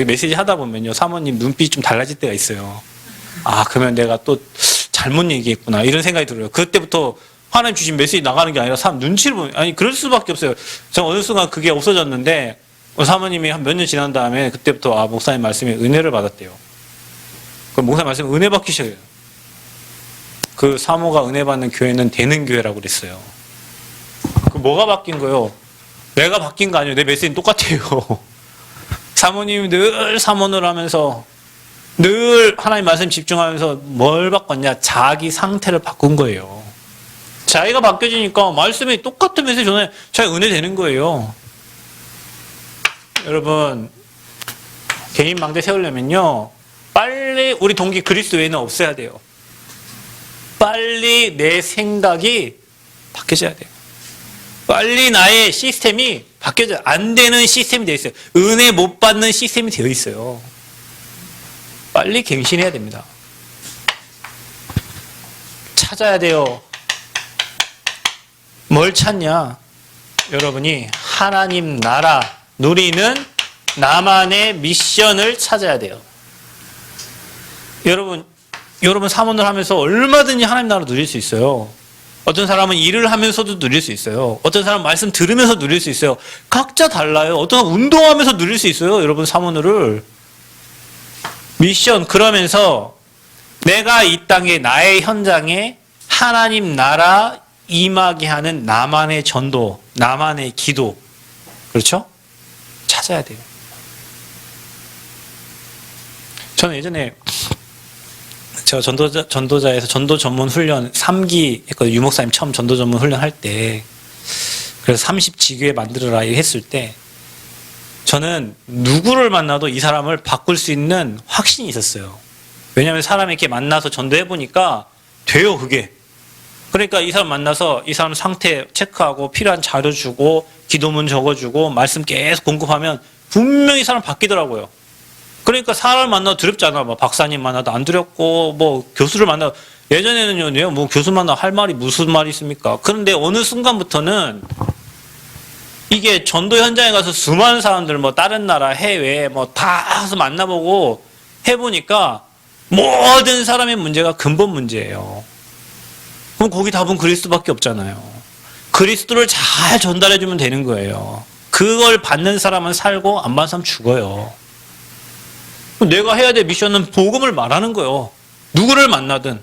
메시지 하다 보면요 사모님 눈빛이 좀 달라질 때가 있어요. 아 그러면 내가 또 잘못 얘기했구나 이런 생각이 들어요. 그때부터 하나님 주신 메시지 나가는 게 아니라 사람 눈치를 보면 아니 그럴 수밖에 없어요. 저 어느 순간 그게 없어졌는데 사모님이 한 몇 년 지난 다음에 그때부터 목사님 말씀에 은혜를 받았대요. 그 목사님 말씀에 은혜 받기 시작해요. 그 사모가 은혜 받는 교회는 되는 교회라고 그랬어요. 그 뭐가 바뀐 거예요? 내가 바뀐 거 아니에요. 내 메시지는 똑같아요. 사모님이 늘 사모를 하면서 늘 하나님 말씀 집중하면서 뭘 바꿨냐? 자기 상태를 바꾼 거예요. 자기가 바뀌어지니까 말씀이 똑같은 메시지 전에 자기 은혜 되는 거예요. 여러분 개인 망대 세우려면요 빨리 우리 동기 그리스도인은 없애야 돼요. 빨리 내 생각이 바뀌어져야 돼요. 빨리 나의 시스템이 바뀌어져야 안 되는 시스템이 되어 있어요. 은혜 못 받는 시스템이 되어 있어요. 빨리 갱신해야 됩니다. 찾아야 돼요. 뭘 찾냐? 여러분이 하나님 나라 누리는 나만의 미션을 찾아야 돼요. 여러분 사모를 하면서 얼마든지 하나님 나라 누릴 수 있어요. 어떤 사람은 일을 하면서도 누릴 수 있어요. 어떤 사람은 말씀 들으면서 누릴 수 있어요. 각자 달라요. 어떤 사람은 운동하면서 누릴 수 있어요. 여러분 사모를 미션 그러면서 내가 이 땅에 나의 현장에 하나님 나라 임하게 하는 나만의 전도, 나만의 기도 그렇죠? 찾아야 돼요. 저는 예전에 제가 전도자에서 전도 전문 훈련 3기 했거든요. 유목사님 처음 전도 전문 훈련 할 때. 그래서 30지교회 만들어라 했을 때 저는 누구를 만나도 이 사람을 바꿀 수 있는 확신이 있었어요. 왜냐하면 사람이 이렇게 만나서 전도해보니까 돼요, 그게. 그러니까 이 사람 만나서 이 사람 상태 체크하고 필요한 자료 주고 기도문 적어주고 말씀 계속 공급하면 분명히 이 사람 바뀌더라고요. 그러니까 사람을 만나도 두렵잖아. 뭐 박사님 만나도 안 두렵고 뭐 교수를 만나도 예전에는요 뭐 교수 만나도 할 말이 무슨 말이 있습니까? 그런데 어느 순간부터는 이게 전도 현장에 가서 수많은 사람들 뭐 다른 나라 해외 뭐 다 가서 만나보고 해보니까 모든 사람의 문제가 근본 문제예요. 그럼 거기 답은 그리스도밖에 없잖아요. 그리스도를 잘 전달해주면 되는 거예요. 그걸 받는 사람은 살고 안 받는 사람은 죽어요. 내가 해야 될 미션은 복음을 말하는 거예요. 누구를 만나든.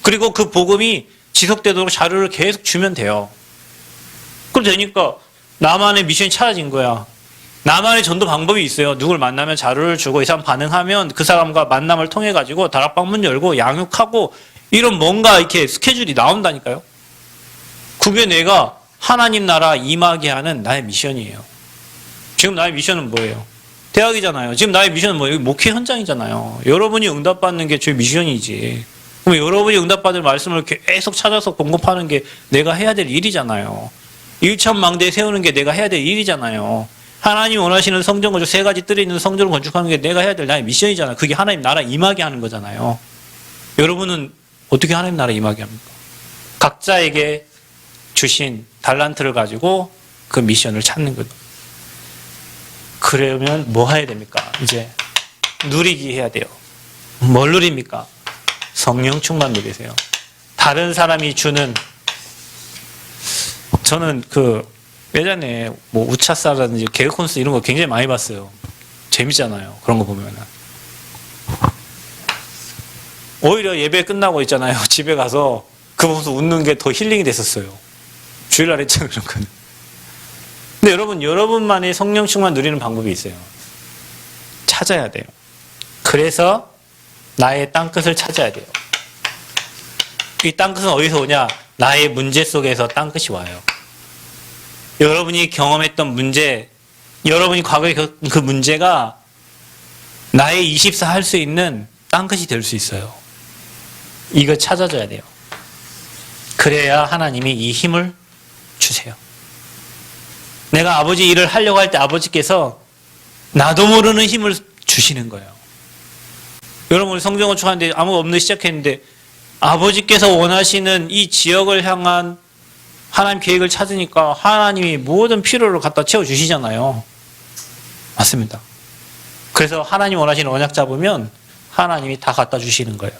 그리고 그 복음이 지속되도록 자료를 계속 주면 돼요. 그럼 되니까 나만의 미션이 찾아진 거야. 나만의 전도 방법이 있어요. 누굴 만나면 자료를 주고 이 사람 반응하면 그 사람과 만남을 통해 가지고 다락방 문 열고 양육하고 이런 뭔가 이렇게 스케줄이 나온다니까요. 그게 내가 하나님 나라 임하게 하는 나의 미션이에요. 지금 나의 미션은 뭐예요? 대학이잖아요. 지금 나의 미션은 뭐예요? 목회 현장이잖아요. 여러분이 응답받는 게 제 미션이지. 그럼 여러분이 응답받을 말씀을 계속 찾아서 공급하는 게 내가 해야 될 일이잖아요. 일천망대에 세우는 게 내가 해야 될 일이잖아요. 하나님 원하시는 성전 건축 3가지 뜰에 있는 성전을 건축하는 게 내가 해야 될 나의 미션이잖아요. 그게 하나님 나라 임하게 하는 거잖아요. 여러분은 어떻게 하나님 나라 임하게 합니까? 각자에게 주신 달란트를 가지고 그 미션을 찾는 거죠. 그러면 뭐 해야 됩니까? 이제 누리기 해야 돼요. 뭘 누립니까? 성령 충만 누리세요. 다른 사람이 주는 저는 예전에 뭐 우차사라든지 개그 콘서트 이런 거 굉장히 많이 봤어요. 재밌잖아요. 그런 거 보면은. 오히려 예배 끝나고 있잖아요. 집에 가서 그 보면서 웃는 게 더 힐링이 됐었어요. 주일날 했잖아요. 그런 거는. 근데 여러분만의 성령 충만 누리는 방법이 있어요. 찾아야 돼요. 그래서 나의 땅끝을 찾아야 돼요. 이 땅끝은 어디서 오냐? 나의 문제 속에서 땅끝이 와요. 여러분이 경험했던 문제, 여러분이 과거에 그 문제가 나의 24 할 수 있는 땅끝이 될 수 있어요. 이거 찾아줘야 돼요. 그래야 하나님이 이 힘을 주세요. 내가 아버지 일을 하려고 할 때 아버지께서 나도 모르는 힘을 주시는 거예요. 여러분 우리 성경을 축하하는데 아무 없는 시작했는데 아버지께서 원하시는 이 지역을 향한 하나님 계획을 찾으니까 하나님이 모든 필요를 갖다 채워주시잖아요. 맞습니다. 그래서 하나님 원하시는 언약 잡으면 하나님이 다 갖다 주시는 거예요.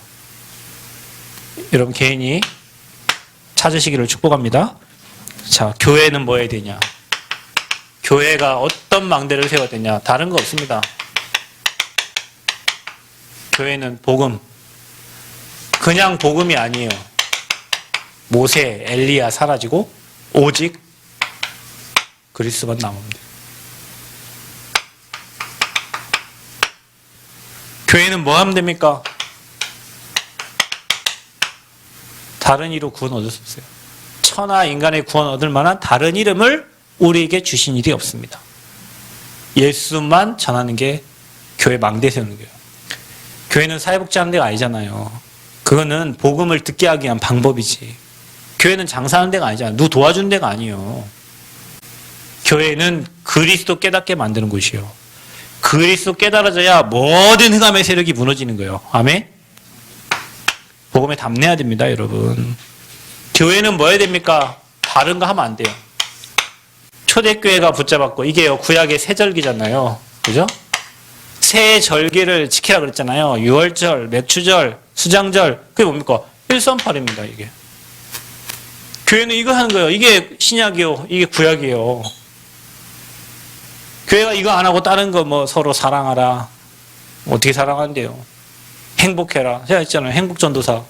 여러분 개인이 찾으시기를 축복합니다. 자, 교회는 뭐 해야 되냐? 교회가 어떤 망대를 세워야 되냐? 다른 거 없습니다. 교회는 복음. 그냥 복음이 아니에요. 모세, 엘리야 사라지고 오직 그리스도만 남습니다. 교회는 뭐 하면 됩니까? 다른 이로 구원 얻을 수 없어요. 천하 인간의 구원 얻을 만한 다른 이름을 우리에게 주신 일이 없습니다. 예수만 전하는 게 교회 망대 세우는 거예요. 교회는 사회복지하는 데가 아니잖아요. 그거는 복음을 듣게 하기 위한 방법이지. 교회는 장사하는 데가 아니잖아요. 누구 도와주는 데가 아니에요. 교회는 그리스도 깨닫게 만드는 곳이요. 그리스도 깨달아져야 모든 흑암의 세력이 무너지는 거예요. 아멘? 복음에 담내야 됩니다, 여러분. 교회는 뭐 해야 됩니까? 다른 거 하면 안 돼요. 초대교회가 붙잡았고, 이게요, 구약의 세절기잖아요. 그죠? 새 절기를 지키라 그랬잖아요. 유월절, 맥추절, 수장절. 그게 뭡니까? 138입니다, 이게. 교회는 이거 하는 거예요. 이게 신약이요. 이게 구약이에요. 교회가 이거 안 하고 다른 거 뭐 서로 사랑하라. 어떻게 사랑한대요? 행복해라. 제가 했잖아요. 행복전도사.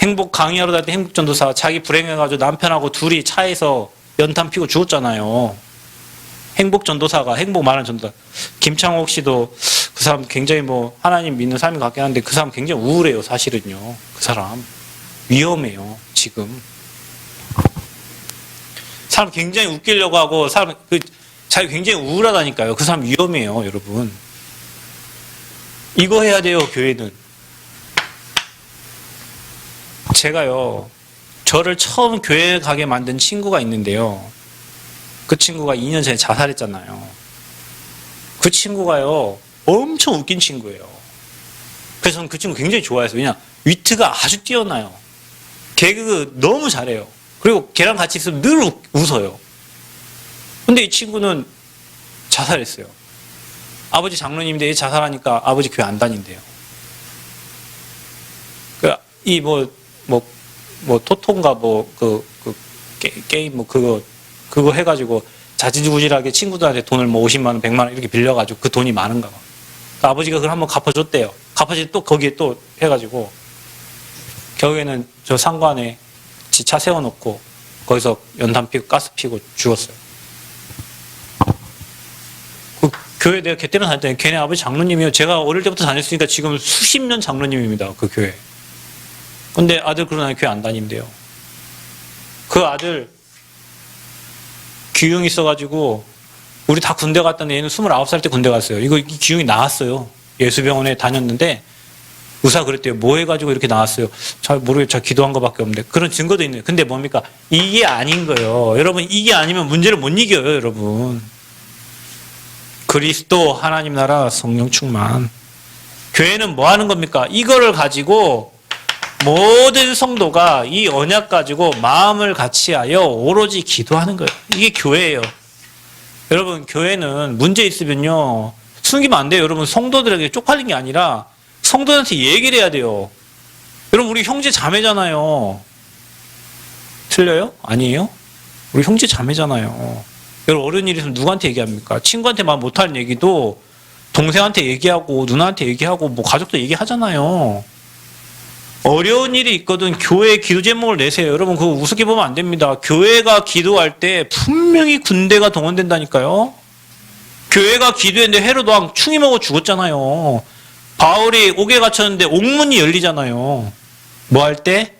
행복 강의하러 다닐 때 행복전도사. 자기 불행해가지고 남편하고 둘이 차에서 연탄 피고 죽었잖아요. 행복전도사가 행복 많은 전도사. 김창옥 씨도 그 사람 굉장히 뭐 하나님 믿는 삶이 같긴 한데 그 사람 굉장히 우울해요. 사실은요. 그 사람. 위험해요. 지금. 사람 굉장히 웃기려고 하고 사람 자기 굉장히 우울하다니까요. 그 사람 위험해요. 여러분. 이거 해야 돼요. 교회는. 제가요. 저를 처음 교회 가게 만든 친구가 있는데요. 그 친구가 2년 전에 자살했잖아요. 그 친구가요. 엄청 웃긴 친구예요. 그래서 저는 그 친구 굉장히 좋아했어요. 왜냐 위트가 아주 뛰어나요. 개그 너무 잘해요. 그리고 걔랑 같이 있으면 늘 웃어요. 근데 이 친구는 자살했어요. 아버지 장로님인데 자살하니까 아버지 교회 안 다닌대요. 이 토토인가 게임 그거 해가지고 자지구질하게 친구들한테 돈을 뭐 50만 원, 100만 원 이렇게 빌려가지고 그 돈이 많은가 봐. 그러니까 아버지가 그걸 한번 갚아줬대요. 갚아주고 또 거기에 또 해가지고 결국에는 저 상관에 지 차 세워놓고 거기서 연탄 피고 가스 피고 죽었어요. 그 교회 내가 걔 때는 다녔더니 걔네 아버지 장로님이요. 제가 어릴 때부터 다녔으니까 지금 수십 년 장로님입니다. 그 교회. 근데 아들 그러나 교회 안 다닌대요. 그 아들 기흉 있어가지고 우리 다 군대 갔더니 얘는 29살 때 군대 갔어요. 이 기흉이 나왔어요. 예수병원에 다녔는데 의사 그랬대요. 뭐 해가지고 이렇게 나왔어요. 잘 모르겠어요. 잘 기도한 것밖에 없는데 그런 증거도 있네요. 근데 뭡니까? 이게 아닌 거예요. 여러분 이게 아니면 문제를 못 이겨요. 여러분. 그리스도 하나님 나라 성령 충만. 교회는 뭐 하는 겁니까? 이거를 가지고 모든 성도가 이 언약 가지고 마음을 같이하여 오로지 기도하는 거예요. 이게 교회예요. 여러분 교회는 문제 있으면요. 숨기면 안 돼요. 여러분 성도들에게 쪽팔린 게 아니라 성도한테 얘기를 해야 돼요. 여러분 우리 형제 자매잖아요. 틀려요? 아니에요? 우리 형제 자매잖아요. 여러분 어려운 일이 있으면 누구한테 얘기합니까? 친구한테 말 못할 얘기도 동생한테 얘기하고 누나한테 얘기하고 뭐 가족도 얘기하잖아요. 어려운 일이 있거든 교회 기도 제목을 내세요. 여러분 그거 우습게 보면 안 됩니다. 교회가 기도할 때 분명히 군대가 동원된다니까요. 교회가 기도했는데 헤롯 왕 충이 먹어 죽었잖아요. 바울이 옥에 갇혔는데 옥문이 열리잖아요. 뭐 할 때?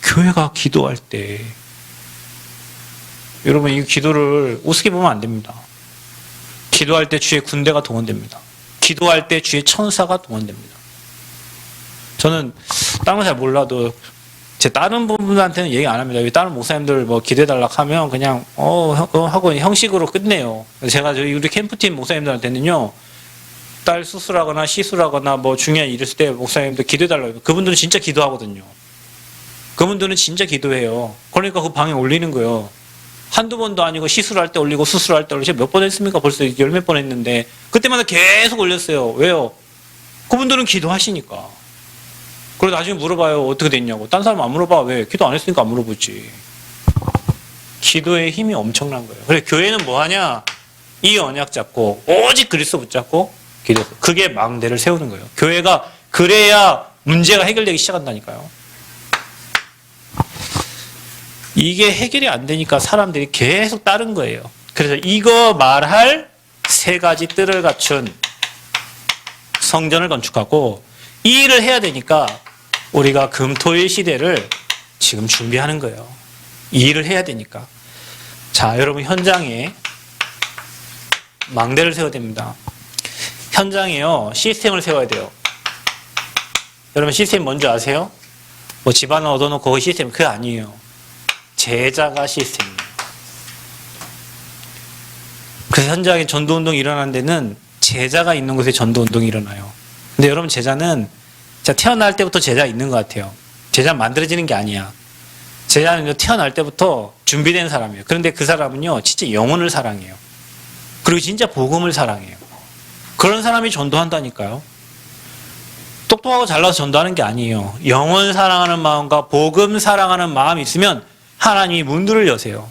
교회가 기도할 때. 여러분, 이 기도를 우습게 보면 안 됩니다. 기도할 때 주의 군대가 동원됩니다. 기도할 때 주의 천사가 동원됩니다. 저는 다른 건 잘 몰라도 제 다른 분들한테는 얘기 안 합니다. 다른 목사님들 뭐 기도해달라고 하면 그냥 하고 형식으로 끝내요. 제가 저희 우리 캠프팀 목사님들한테는요, 딸 수술하거나 시술하거나 뭐 중요한 일 있을 때 목사님들 기도해달라고. 그분들은 진짜 기도하거든요. 그분들은 진짜 기도해요. 그러니까 그 방에 올리는 거예요. 한두 번도 아니고 시술할 때 올리고 수술할 때 올리고 제가 몇 번 했습니까? 벌써 열 몇 번 했는데 그때마다 계속 올렸어요. 왜요? 그분들은 기도하시니까. 그리고 나중에 물어봐요. 어떻게 됐냐고. 딴 사람 안 물어봐. 왜? 기도 안 했으니까 안 물어보지. 기도의 힘이 엄청난 거예요. 그래, 교회는 뭐 하냐? 이 언약 잡고 오직 그리스도 붙잡고 기도. 그게 망대를 세우는 거예요. 교회가 그래야 문제가 해결되기 시작한다니까요. 이게 해결이 안 되니까 사람들이 계속 따른 거예요. 그래서 이거 말할 세 가지 뜰을 갖춘 성전을 건축하고 이 일을 해야 되니까 우리가 금토일 시대를 지금 준비하는 거예요. 이 일을 해야 되니까. 자, 여러분 현장에 망대를 세워야 됩니다. 현장에요, 시스템을 세워야 돼요. 여러분 시스템 뭔지 아세요? 뭐 집안을 얻어놓고 그 시스템, 그게 아니에요. 제자가 시스템이에요. 그래서 현장에 전도운동이 일어나는 데는 제자가 있는 곳에 전도운동이 일어나요. 근데 여러분 제자는 태어날 때부터 제자 있는 것 같아요. 제자 만들어지는 게 아니야. 제자는 태어날 때부터 준비된 사람이에요. 그런데 그 사람은요, 진짜 영혼을 사랑해요. 그리고 진짜 복음을 사랑해요. 그런 사람이 전도한다니까요. 똑똑하고 잘나서 전도하는 게 아니에요. 영혼 사랑하는 마음과 복음 사랑하는 마음이 있으면 하나님이 문들을 여세요.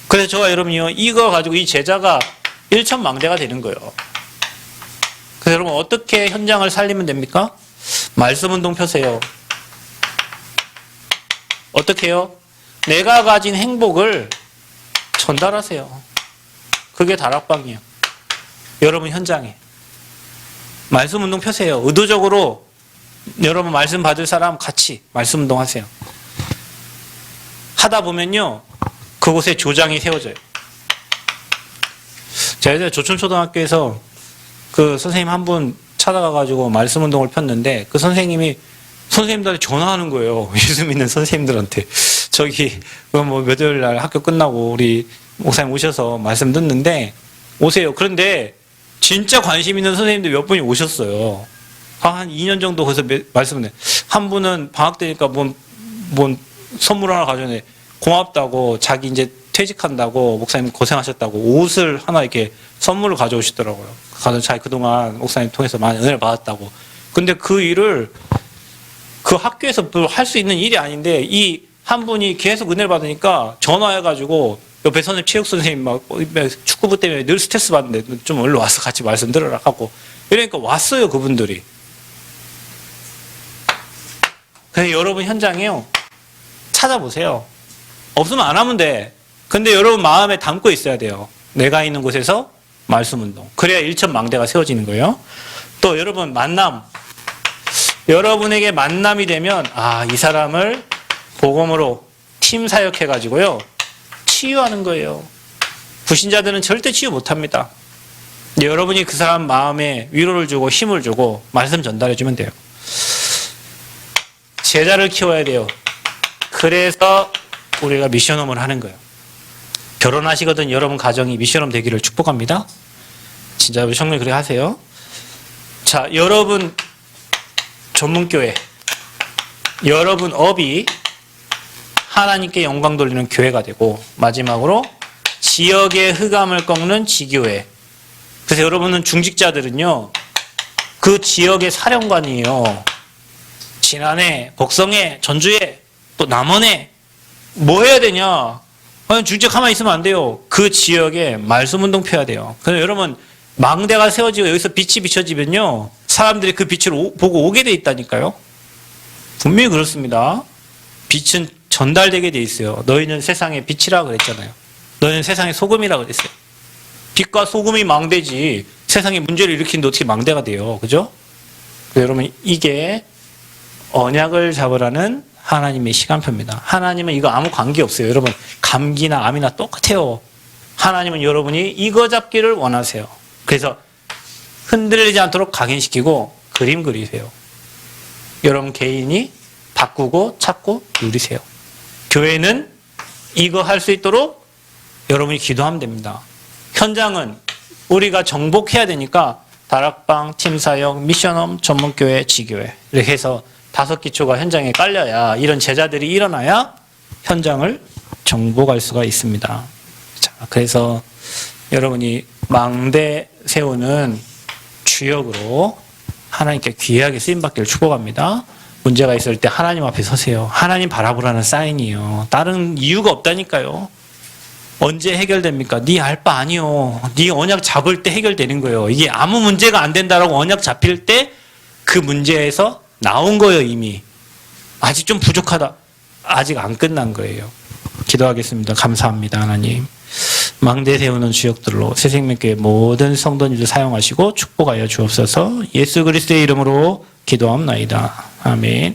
그래서 저와 여러분이요, 이거 가지고 이 제자가 일천망대가 되는 거예요. 그래서 여러분 어떻게 현장을 살리면 됩니까? 말씀 운동 펴세요. 어떻게 해요? 내가 가진 행복을 전달하세요. 그게 다락방이에요. 여러분 현장에 말씀 운동 펴세요. 의도적으로 여러분 말씀 받을 사람 같이 말씀 운동 하세요. 하다 보면요, 그곳에 조장이 세워져요. 제가 예전에 조천초등학교에서 그 선생님 한 분 찾아가가지고 말씀 운동을 폈는데 그 선생님이 선생님들한테 전화하는 거예요. 예수 믿는 선생님들한테. 저기 뭐 몇 월 날 학교 끝나고 우리 목사님 오셔서 말씀 듣는데 오세요. 그런데 진짜 관심 있는 선생님들 몇 분이 오셨어요. 한 2년 정도 거기서 말씀을 해. 한 분은 방학 때니까 뭔 선물 하나 가져오네. 고맙다고, 자기 이제 퇴직한다고, 목사님 고생하셨다고 옷을 하나 이렇게 선물을 가져오시더라고요. 가서 자기 그동안 목사님 통해서 많은 은혜를 받았다고. 근데 그 일을 그 학교에서 할 수 있는 일이 아닌데 이 한 분이 계속 은혜를 받으니까 전화해가지고 옆에 선생님, 체육 선생님 막 축구부 때문에 늘 스트레스 받는데 좀 얼른 와서 같이 말씀 들으라 하고 이러니까 왔어요, 그분들이. 그래서 여러분 현장에요, 찾아보세요. 없으면 안 하면 돼. 근데 여러분 마음에 담고 있어야 돼요. 내가 있는 곳에서 말씀 운동. 그래야 일천망대가 세워지는 거예요. 또 여러분 만남. 여러분에게 만남이 되면 이 사람을 복음으로 팀 사역해가지고요, 치유하는 거예요. 불신자들은 절대 치유 못합니다. 여러분이 그 사람 마음에 위로를 주고 힘을 주고 말씀 전달해주면 돼요. 제자를 키워야 돼요. 그래서 우리가 미션홈을 하는 거예요. 결혼하시거든 여러분 가정이 미션홈 되기를 축복합니다. 진짜 성령 그래 하세요. 자, 여러분 전문교회, 여러분 업이 하나님께 영광 돌리는 교회가 되고, 마지막으로 지역의 흑암을 꺾는 지교회. 그래서 여러분은 중직자들은요, 그 지역의 사령관이에요. 진안에, 곡성에, 전주에, 또 남원에 뭐 해야 되냐? 중직 가만히 있으면 안 돼요. 그 지역에 말씀 운동 펴야 돼요. 그래서 여러분 망대가 세워지고 여기서 빛이 비춰지면요, 사람들이 그 빛을 보고 오게 돼 있다니까요. 분명히 그렇습니다. 빛은 전달되게 돼 있어요. 너희는 세상의 빛이라고 그랬잖아요. 너희는 세상의 소금이라고 그랬어요. 빛과 소금이 망대지 세상에 문제를 일으키는데 어떻게 망대가 돼요? 그죠? 여러분 이게 언약을 잡으라는 하나님의 시간표입니다. 하나님은 이거 아무 관계 없어요. 여러분 감기나 암이나 똑같아요. 하나님은 여러분이 이거 잡기를 원하세요. 그래서 흔들리지 않도록 각인시키고 그림 그리세요. 여러분 개인이 바꾸고 찾고 누리세요. 교회는 이거 할 수 있도록 여러분이 기도하면 됩니다. 현장은 우리가 정복해야 되니까 다락방, 팀사역, 미션홈, 전문교회, 지교회 이렇게 해서 5기초가 현장에 깔려야 이런 제자들이 일어나야 현장을 정복할 수가 있습니다. 자, 그래서 여러분이 망대 세우는 주역으로 하나님께 귀하게 쓰임받기를 축복합니다. 문제가 있을 때 하나님 앞에 서세요. 하나님 바라보라는 사인이에요. 다른 이유가 없다니까요. 언제 해결됩니까? 네 알 바 아니요. 네 언약 잡을 때 해결되는 거예요. 이게 아무 문제가 안 된다라고 언약 잡힐 때 그 문제에서 나온 거예요, 이미. 아직 좀 부족하다. 아직 안 끝난 거예요. 기도하겠습니다. 감사합니다, 하나님. 망대 세우는 주역들로 새생명교회 모든 성도님들 사용하시고 축복하여 주옵소서. 예수 그리스도의 이름으로 기도합나이다. 아멘.